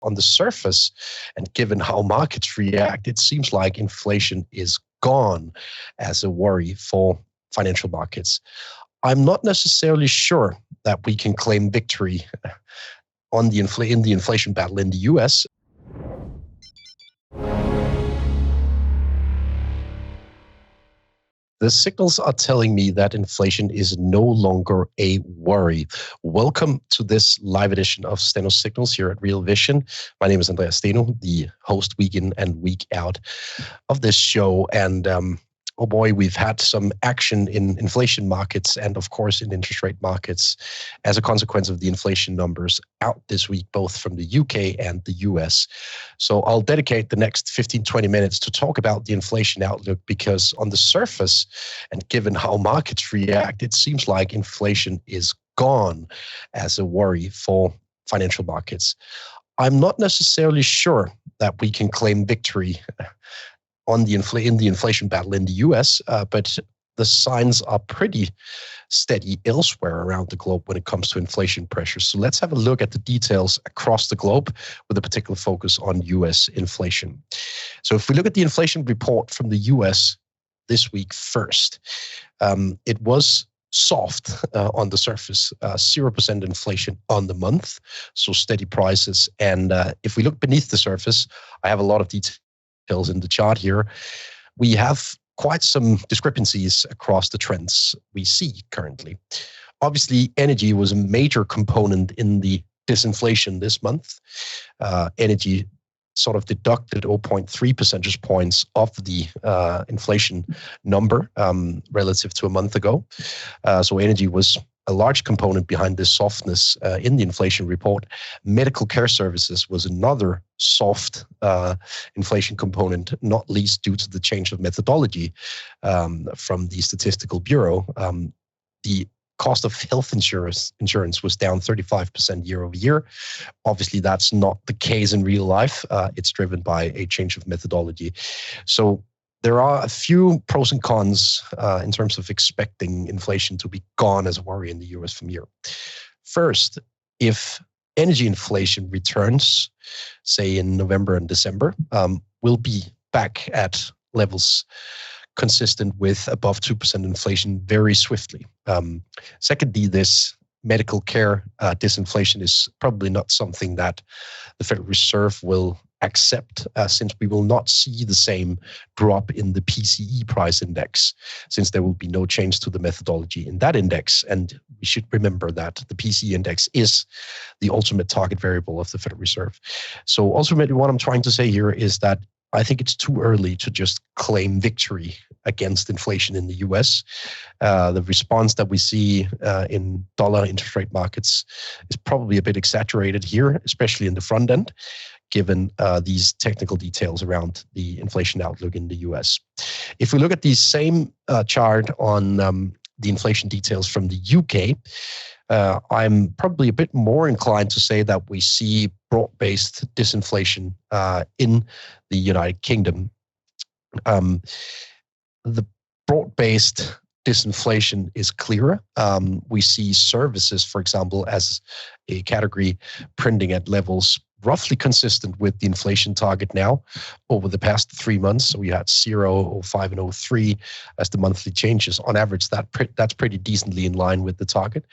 on the surface, and given how markets react, it seems like inflation is gone as a worry for financial markets. I'm not necessarily sure that we can claim victory in the inflation battle in the US. The signals are telling me that inflation is no longer a worry. Welcome to this live edition of Steno Signals here at Real Vision. My name is Andreas Steno, the host week in and week out of this show. And oh boy, we've had some action in inflation markets and of course in interest rate markets as a consequence of the inflation numbers out this week, both from the UK and the US. So I'll dedicate the next 15-20 minutes to talk about the inflation outlook, because on the surface, and given how markets react, it seems like inflation is gone as a worry for financial markets. I'm not necessarily sure that we can claim victory in the inflation battle in the US, but the signs are pretty steady elsewhere around the globe when it comes to inflation pressures. So let's have a look at the details across the globe with a particular focus on US inflation. So if we look at the inflation report from the US this week first, it was soft on the surface, 0% inflation on the month, so steady prices. And if we look beneath the surface, I have a lot of details in the chart here. We have quite some discrepancies across the trends we see currently. Obviously, energy was a major component in the disinflation this month. Energy sort of deducted 0.3 percentage points of the inflation number relative to a month ago. So energy was a large component behind this softness in the inflation report. Medical care services was another soft inflation component, not least due to the change of methodology from the Statistical Bureau. The cost of health insurance was down 35% year over year. Obviously, that's not the case in real life. It's driven by a change of methodology. So there are a few pros and cons in terms of expecting inflation to be gone as a worry in the US from here. First, if energy inflation returns, say in November and December, we'll be back at levels consistent with above 2% inflation very swiftly. Secondly, this medical care disinflation is probably not something that the Federal Reserve will accept, since we will not see the same drop in the PCE price index, since there will be no change to the methodology in that index. And we should remember that the PCE index is the ultimate target variable of the Federal Reserve. So ultimately, what I'm trying to say here is that I think it's too early to just claim victory against inflation in the US. The response that we see in dollar interest rate markets is probably a bit exaggerated here, especially in the front end, given these technical details around the inflation outlook in the US. If we look at the same chart on the inflation details from the UK, I'm probably a bit more inclined to say that we see broad-based disinflation in the United Kingdom. The broad-based disinflation is clearer. We see services, for example, as a category printing at levels roughly consistent with the inflation target now over the past 3 months. So we had 0, 05, and 03 as the monthly changes. On average, that's pretty decently in line with the target.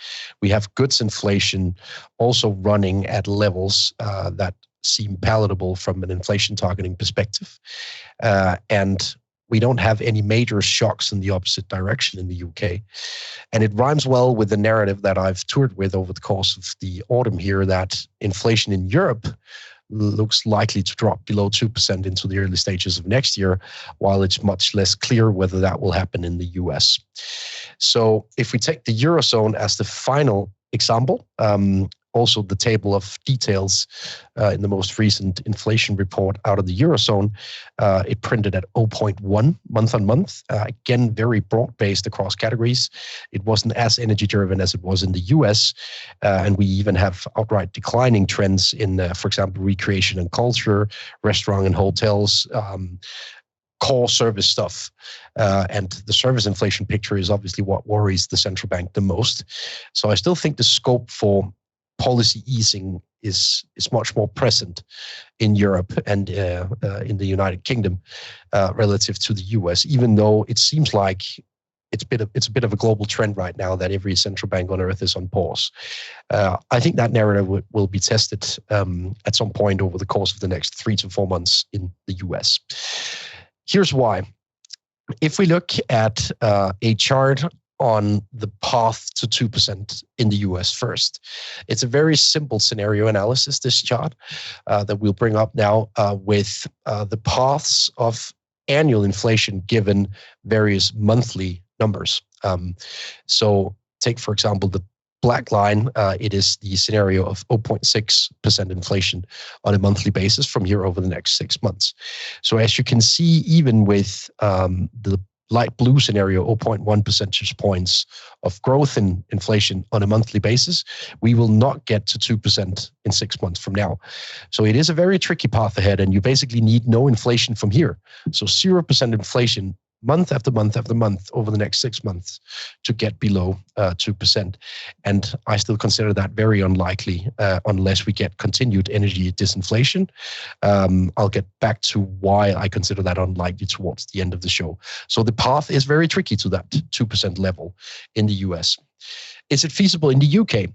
We have goods inflation also running at levels that seem palatable from an inflation targeting perspective. And we don't have any major shocks in the opposite direction in the UK. And it rhymes well with the narrative that I've toured with over the course of the autumn here, that inflation in Europe looks likely to drop below 2% into the early stages of next year, while it's much less clear whether that will happen in the US. So if we take the Eurozone as the final example, also the table of details in the most recent inflation report out of the Eurozone, it printed at 0.1 month on month. Again, very broad-based across categories. It wasn't as energy-driven as it was in the US. And we even have outright declining trends in, for example, recreation and culture, restaurant and hotels, core service stuff. And the service inflation picture is obviously what worries the central bank the most. So I still think the scope for policy easing is much more present in Europe and in the United Kingdom relative to the US, even though it seems like it's a bit of a global trend right now that every central bank on earth is on pause. I think that narrative will be tested at some point over the course of the next 3 to 4 months in the US. Here's why. If we look at a chart on the path to 2% in the US first, it's a very simple scenario analysis, this chart that we'll bring up now with the paths of annual inflation given various monthly numbers. So take, for example, the black line, it is the scenario of 0.6% inflation on a monthly basis from here over the next 6 months. So as you can see, even with the light blue scenario, 0.1 percentage points of growth in inflation on a monthly basis, we will not get to 2% in 6 months from now. So it is a very tricky path ahead, and you basically need no inflation from here. So 0% inflation month after month after month over the next 6 months to get below 2%. And I still consider that very unlikely unless we get continued energy disinflation. I'll get back to why I consider that unlikely towards the end of the show. So the path is very tricky to that 2% level in the US. Is it feasible in the UK?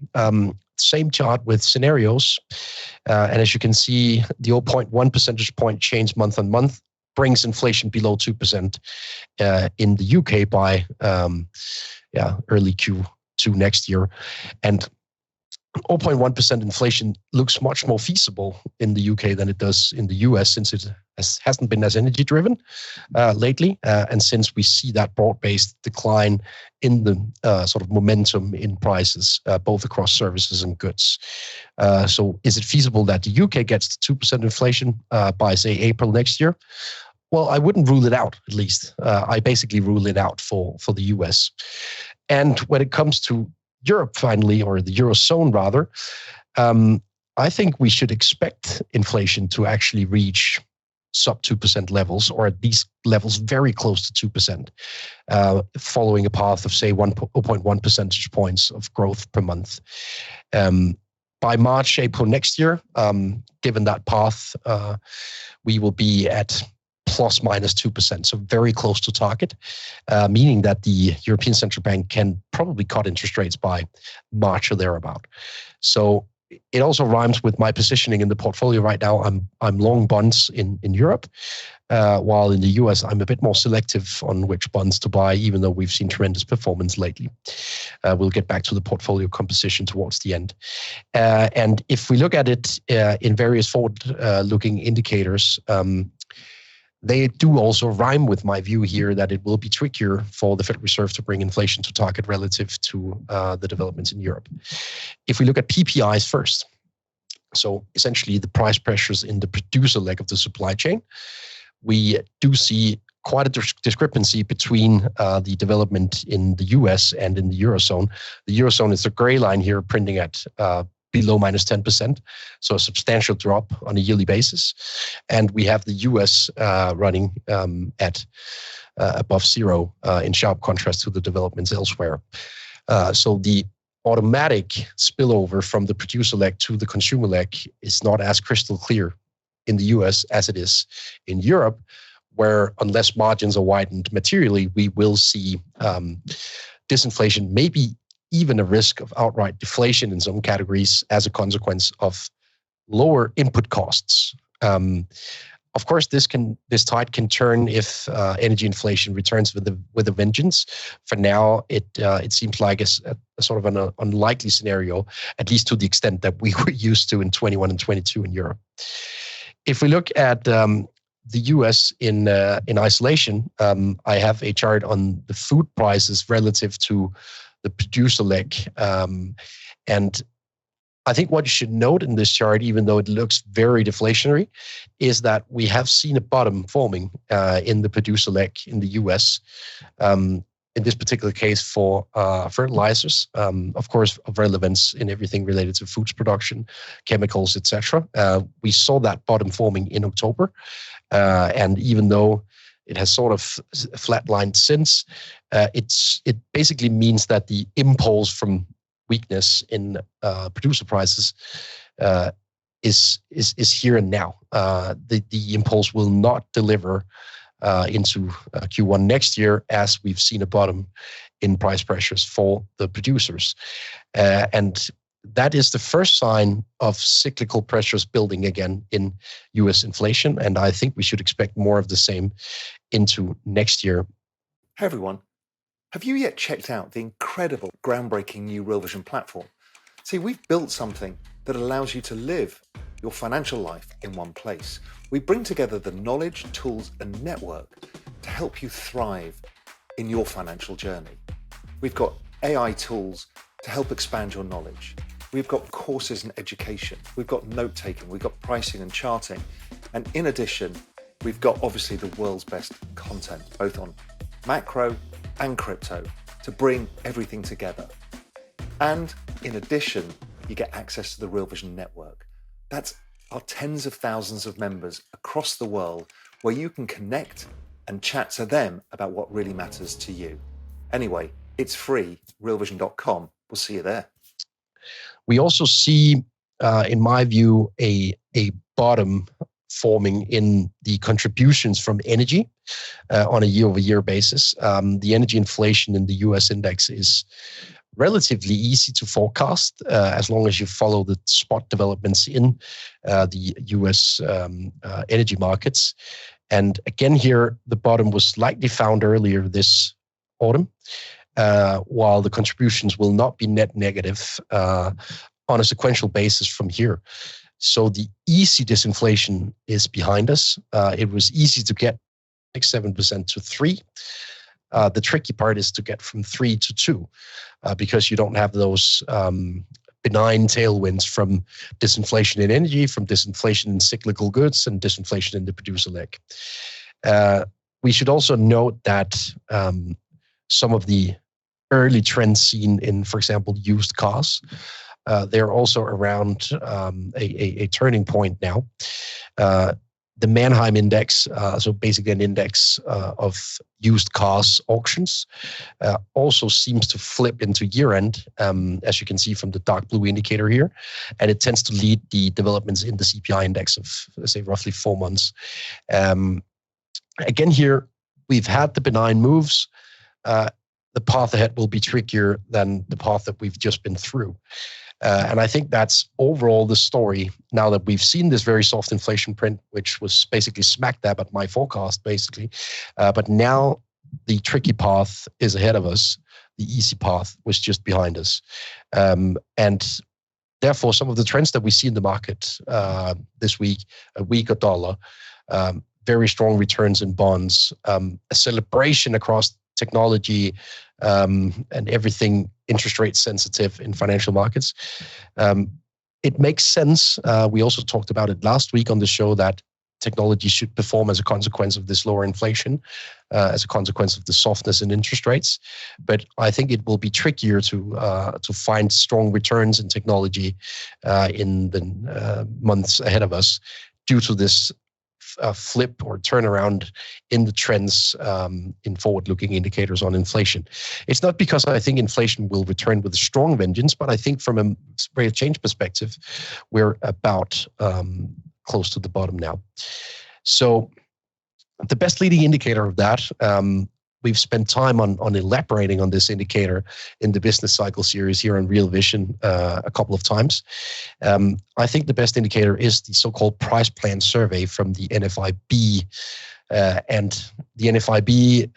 Same chart with scenarios. And as you can see, the 0.1 percentage point change month on month brings inflation below 2% in the UK by early Q2 next year. And 0.1% inflation looks much more feasible in the UK than it does in the US, since it hasn't been as energy driven lately. And since we see that broad-based decline in the sort of momentum in prices, both across services and goods. So is it feasible that the UK gets to 2% inflation by, say, April next year? Well, I wouldn't rule it out, at least. I basically rule it out for the US. And when it comes to Europe, finally, or the Eurozone, rather, I think we should expect inflation to actually reach sub 2% levels, or at least levels very close to 2%, following a path of, say, 0.1 percentage points of growth per month. By March, April next year, given that path, we will be at plus minus 2%, so very close to target, meaning that the European Central Bank can probably cut interest rates by March or thereabout. So it also rhymes with my positioning in the portfolio right now. I'm long bonds in Europe, while in the US I'm a bit more selective on which bonds to buy, even though we've seen tremendous performance lately. We'll get back to the portfolio composition towards the end. And if we look at it in various forward-looking indicators, they do also rhyme with my view here that it will be trickier for the Federal Reserve to bring inflation to target relative to the developments in Europe. If we look at PPIs first, so essentially the price pressures in the producer leg of the supply chain, we do see quite a discrepancy between the development in the US and in the Eurozone. The Eurozone is the gray line here, printing at below minus 10%, so a substantial drop on a yearly basis. And we have the US running at above zero in sharp contrast to the developments elsewhere. So the automatic spillover from the producer leg to the consumer leg is not as crystal clear in the US as it is in Europe, where unless margins are widened materially, we will see disinflation, maybe even a risk of outright deflation in some categories as a consequence of lower input costs. Of course, this tide can turn if energy inflation returns with a vengeance. For now, it seems like a sort of an unlikely scenario, at least to the extent that we were used to in 21 and 22 in Europe. If we look at the US in isolation, I have a chart on the food prices relative to the producer leg. And I think what you should note in this chart, even though it looks very deflationary, is that we have seen a bottom forming in the producer leg in the US. In this particular case for fertilizers, of course, of relevance in everything related to foods production, chemicals, etc. We saw that bottom forming in October. And even though it has sort of flatlined since, it basically means that the impulse from weakness in producer prices is here and now. The impulse will not deliver into Q1 next year, as we've seen a bottom in price pressures for the producers. And that is the first sign of cyclical pressures building again in US inflation. And I think we should expect more of the same into next year. Hey everyone, have you yet checked out the incredible, groundbreaking new realvision platform? See, we've built something that allows you to live your financial life in one place. We bring together the knowledge, tools, and network to help you thrive in your financial journey. We've got AI tools to help expand your knowledge. We've got courses and education. We've got note-taking. We've got pricing and charting. And in addition, we've got obviously the world's best content, both on macro and crypto, to bring everything together. And in addition, you get access to the realvision network. That's our tens of thousands of members across the world where you can connect and chat to them about what really matters to you. Anyway, it's free, realvision.com. We'll see you there. We also see, in my view, a bottom forming in the contributions from energy on a year-over-year basis. The energy inflation in the US index is relatively easy to forecast as long as you follow the spot developments in the US energy markets. And again here, the bottom was likely found earlier this autumn, while the contributions will not be net negative on a sequential basis from here. So the easy disinflation is behind us. It was easy to get 7% to 3%. The tricky part is to get from 3 to 2 because you don't have those benign tailwinds from disinflation in energy, from disinflation in cyclical goods, and disinflation in the producer leg. We should also note that some of the early trends seen in, for example, used cars, they're also around a turning point now. The Manheim index, so basically an index of used cars auctions, also seems to flip into year-end, as you can see from the dark blue indicator here. And it tends to lead the developments in the CPI index of, let's say, roughly 4 months. Again here, we've had the benign moves. The path ahead will be trickier than the path that we've just been through. And I think that's overall the story now that we've seen this very soft inflation print, which was basically smack dab at my forecast, basically. But now the tricky path is ahead of us. The easy path was just behind us. And therefore, some of the trends that we see in the market this week, a weaker dollar, very strong returns in bonds, a celebration across technology, and everything interest rate sensitive in financial markets. It makes sense. We also talked about it last week on the show that technology should perform as a consequence of this lower inflation, as a consequence of the softness in interest rates. But I think it will be trickier to find strong returns in technology in the months ahead of us due to this flip or turnaround in the trends in forward-looking indicators on inflation. It's not because I think inflation will return with a strong vengeance, but I think from a rate of change perspective, we're about close to the bottom now. So the best leading indicator of that, we've spent time on elaborating on this indicator in the business cycle series here on Real Vision a couple of times. I think the best indicator is the so-called price plan survey from the NFIB. And the NFIB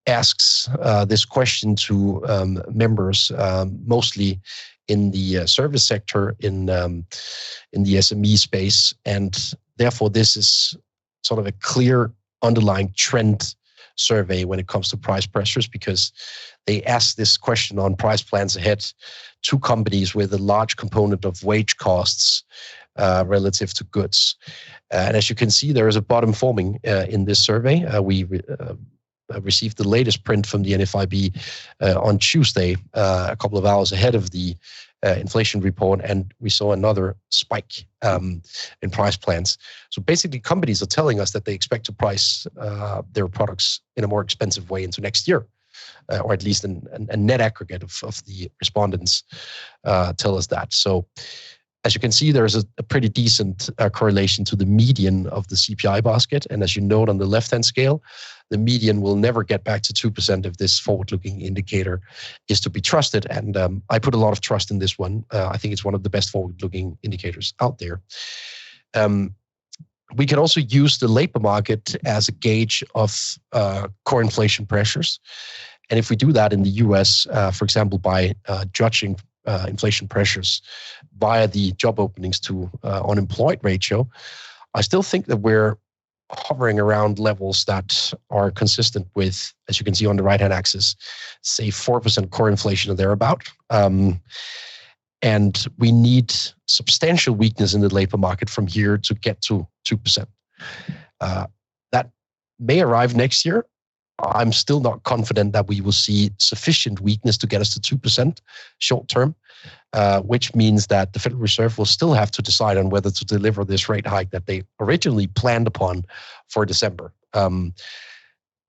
asks this question to members, mostly in the service sector, in the SME space. And therefore, this is sort of a clear underlying trend survey when it comes to price pressures, because they ask this question on price plans ahead to companies with a large component of wage costs relative to goods. And as you can see, there is a bottom forming in this survey. We received the latest print from the NFIB on Tuesday, a couple of hours ahead of the inflation report, and we saw another spike in price plans. So basically, companies are telling us that they expect to price their products in a more expensive way into next year. or at least a net aggregate of the respondents tell us that. So as you can see, there's a pretty decent correlation to the median of the CPI basket. And as you note on the left-hand scale, the median will never get back to 2% if this forward-looking indicator is to be trusted. And I put a lot of trust in this one. I think it's one of the best forward-looking indicators out there. We can also use the labor market as a gauge of core inflation pressures. And if we do that in the US, for example, by judging inflation pressures via the job openings to unemployed ratio, I still think that we're hovering around levels that are consistent with, as you can see on the right-hand axis, say 4% core inflation or thereabout. And we need substantial weakness in the labor market from here to get to 2%. That may arrive next year. I'm still not confident that we will see sufficient weakness to get us to 2% short term, which means that the Federal Reserve will still have to decide on whether to deliver this rate hike that they originally planned upon for December,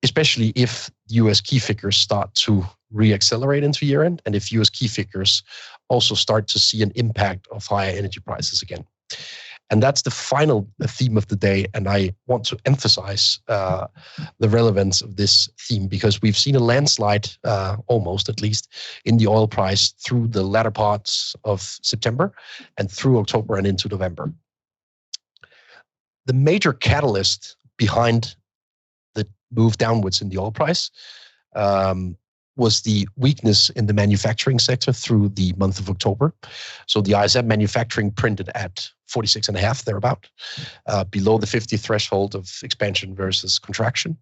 especially if US key figures start to reaccelerate into year end, and if US key figures also start to see an impact of higher energy prices again. And that's the final theme of the day. And I want to emphasize the relevance of this theme because we've seen a landslide, almost at least, in the oil price through the latter parts of September and through October and into November. The major catalyst behind the move downwards in the oil price was the weakness in the manufacturing sector through the month of October. So the ISM manufacturing printed at 46.5, thereabout, below the 50 threshold of expansion versus contraction.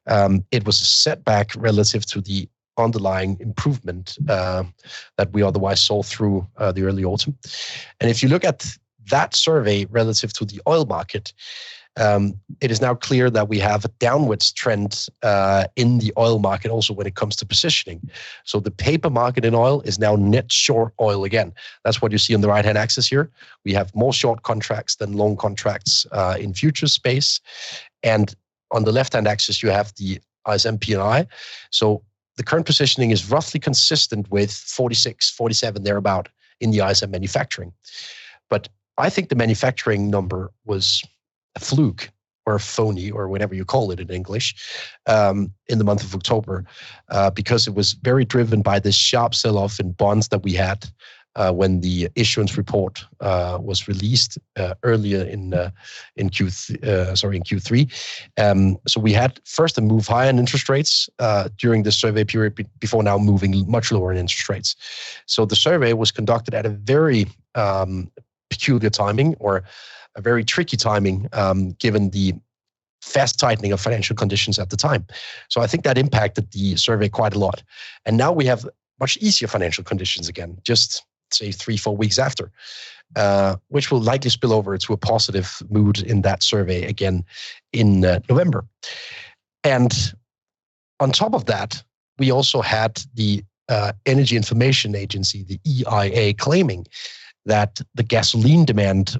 It was a setback relative to the underlying improvement that we otherwise saw through the early autumn. And if you look at that survey relative to the oil market, it is now clear that we have a downwards trend in the oil market also when it comes to positioning. So the paper market in oil is now net short oil again. That's what you see on the right-hand axis here. We have more short contracts than long contracts in futures space. And on the left-hand axis, you have the ISM P&I. So the current positioning is roughly consistent with 46, 47 thereabout in the ISM manufacturing. But I think the manufacturing number was a fluke or a phony or whatever you call it in English in the month of October because it was very driven by this sharp sell-off in bonds that we had when the issuance report was released earlier in Q3. So we had first a move higher in interest rates during the survey period before now moving much lower in interest rates. So the survey was conducted at a very peculiar timing or a very tricky timing given the fast tightening of financial conditions at the time. So I think that impacted the survey quite a lot. And now we have much easier financial conditions again, just say 3-4 weeks after, which will likely spill over to a positive mood in that survey again in November. And on top of that, we also had the Energy Information Agency, the EIA, claiming that the gasoline demand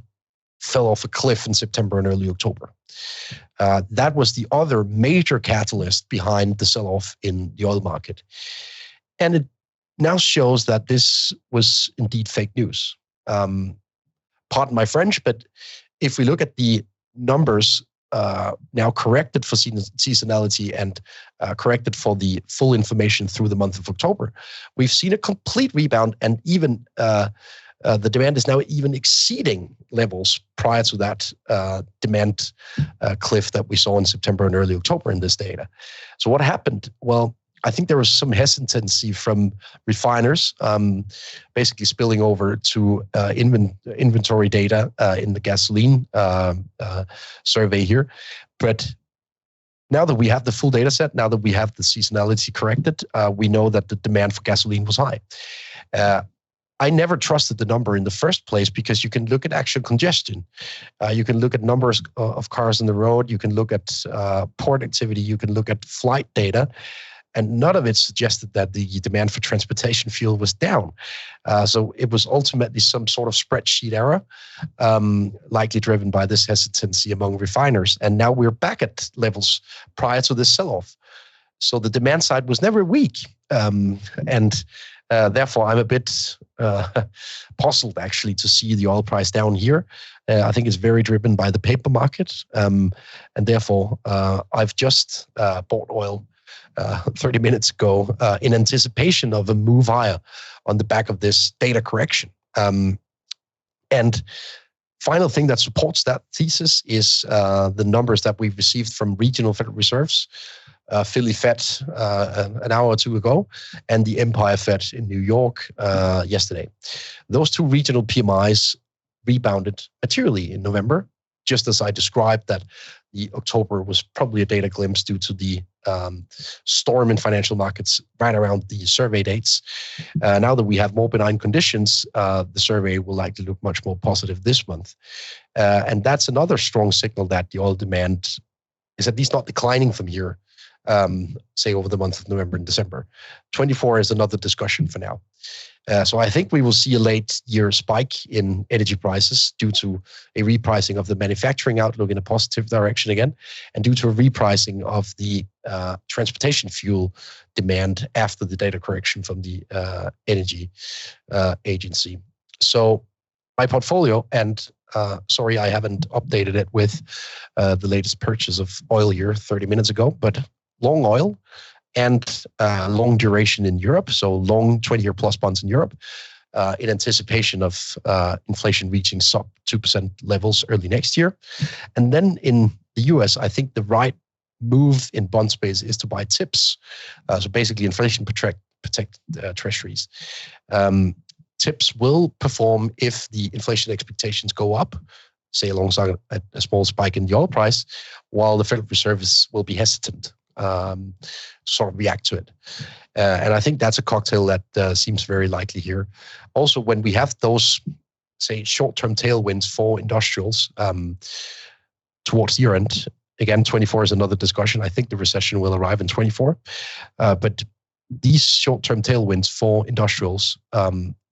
fell off a cliff in September and early October. That was the other major catalyst behind the sell-off in the oil market. And it now shows that this was indeed fake news. Pardon my French, but if we look at the numbers now corrected for seasonality and corrected for the full information through the month of October, we've seen a complete rebound, and even the demand is now even exceeding levels prior to that demand cliff that we saw in September and early October in this data. So what happened? Well, I think there was some hesitancy from refiners, basically spilling over to inventory data in the gasoline survey here. But now that we have the full data set, now that we have the seasonality corrected, we know that the demand for gasoline was high. I never trusted the number in the first place because you can look at actual congestion. You can look at numbers of cars on the road. You can look at port activity. You can look at flight data. And none of it suggested that the demand for transportation fuel was down. So it was ultimately some sort of spreadsheet error, likely driven by this hesitancy among refiners. And now we're back at levels prior to this sell-off. So the demand side was never weak. And therefore, I'm a bit puzzled, actually, to see the oil price down here. I think it's very driven by the paper market. And therefore, I've just bought oil 30 minutes ago in anticipation of a move higher on the back of this data correction. And final thing that supports that thesis is the numbers that we've received from regional Federal Reserves, Philly Fed an hour or two ago, and the Empire Fed in New York yesterday. Those two regional PMIs rebounded materially in November, just as I described that the October was probably a data glimpse due to the storm in financial markets right around the survey dates. Now that we have more benign conditions, the survey will likely look much more positive this month. And that's another strong signal that the oil demand is at least not declining from here, say over the month of November and December. 24 is another discussion for now. So I think we will see a late year spike in energy prices due to a repricing of the manufacturing outlook in a positive direction again, and due to a repricing of the transportation fuel demand after the data correction from the energy agency. So my portfolio, and sorry, I haven't updated it with the latest purchase of oil here 30 minutes ago, but long oil and long duration in Europe, so long 20-year plus bonds in Europe, in anticipation of inflation reaching sub 2% levels early next year. And then in the US, I think the right move in bond space is to buy TIPS, so basically inflation protect treasuries. TIPS will perform if the inflation expectations go up, say alongside a small spike in the oil price, while the Federal Reserve will be hesitant sort of react to it. And I think that's a cocktail that seems very likely here. Also, when we have those, say, short-term tailwinds for industrials towards year end, again, 24 is another discussion. I think the recession will arrive in 24. But these short-term tailwinds for industrials,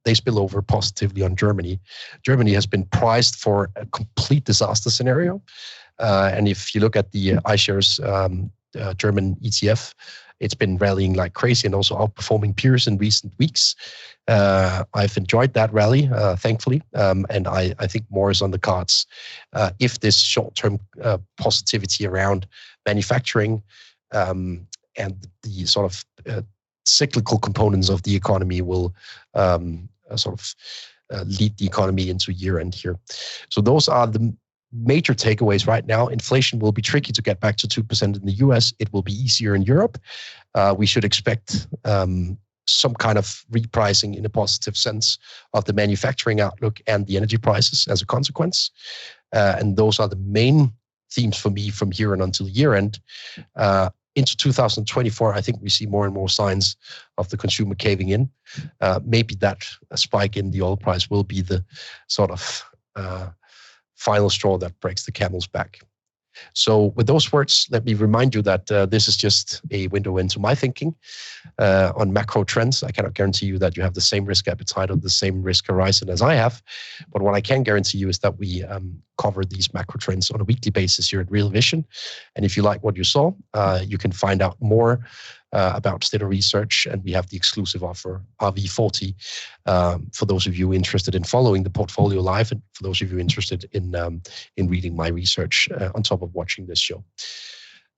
they spill over positively on Germany. Germany has been priced for a complete disaster scenario. And if you look at the iShares German ETF, it's been rallying like crazy and also outperforming peers in recent weeks. I've enjoyed that rally, thankfully, and I think more is on the cards. If this short-term positivity around manufacturing and the sort of cyclical components of the economy will sort of lead the economy into year-end here. So those are the major takeaways right now. Inflation will be tricky to get back to 2% in the US. It will be easier in Europe. We should expect some kind of repricing in a positive sense of the manufacturing outlook and the energy prices as a consequence. And those are the main themes for me from here and until year end. Into 2024, I think we see more and more signs of the consumer caving in. Maybe that spike in the oil price will be the sort of final straw that breaks the camel's back. So with those words, let me remind you that this is just a window into my thinking on macro trends. I cannot guarantee you that you have the same risk appetite or the same risk horizon as I have. But what I can guarantee you is that we cover these macro trends on a weekly basis here at Real Vision. And if you like what you saw, you can find out more about Steno Research, and we have the exclusive offer RV40 for those of you interested in following the portfolio live, and for those of you interested in reading my research on top of watching this show.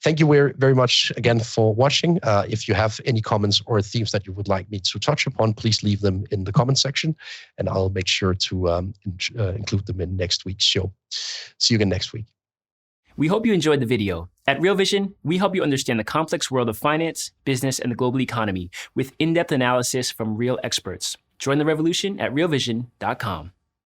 Thank you very much again for watching. If you have any comments or themes that you would like me to touch upon, please leave them in the comment section, and I'll make sure to include them in next week's show. See you again next week. We hope you enjoyed the video. At Real Vision, we help you understand the complex world of finance, business, and the global economy with in-depth analysis from real experts. Join the revolution at realvision.com.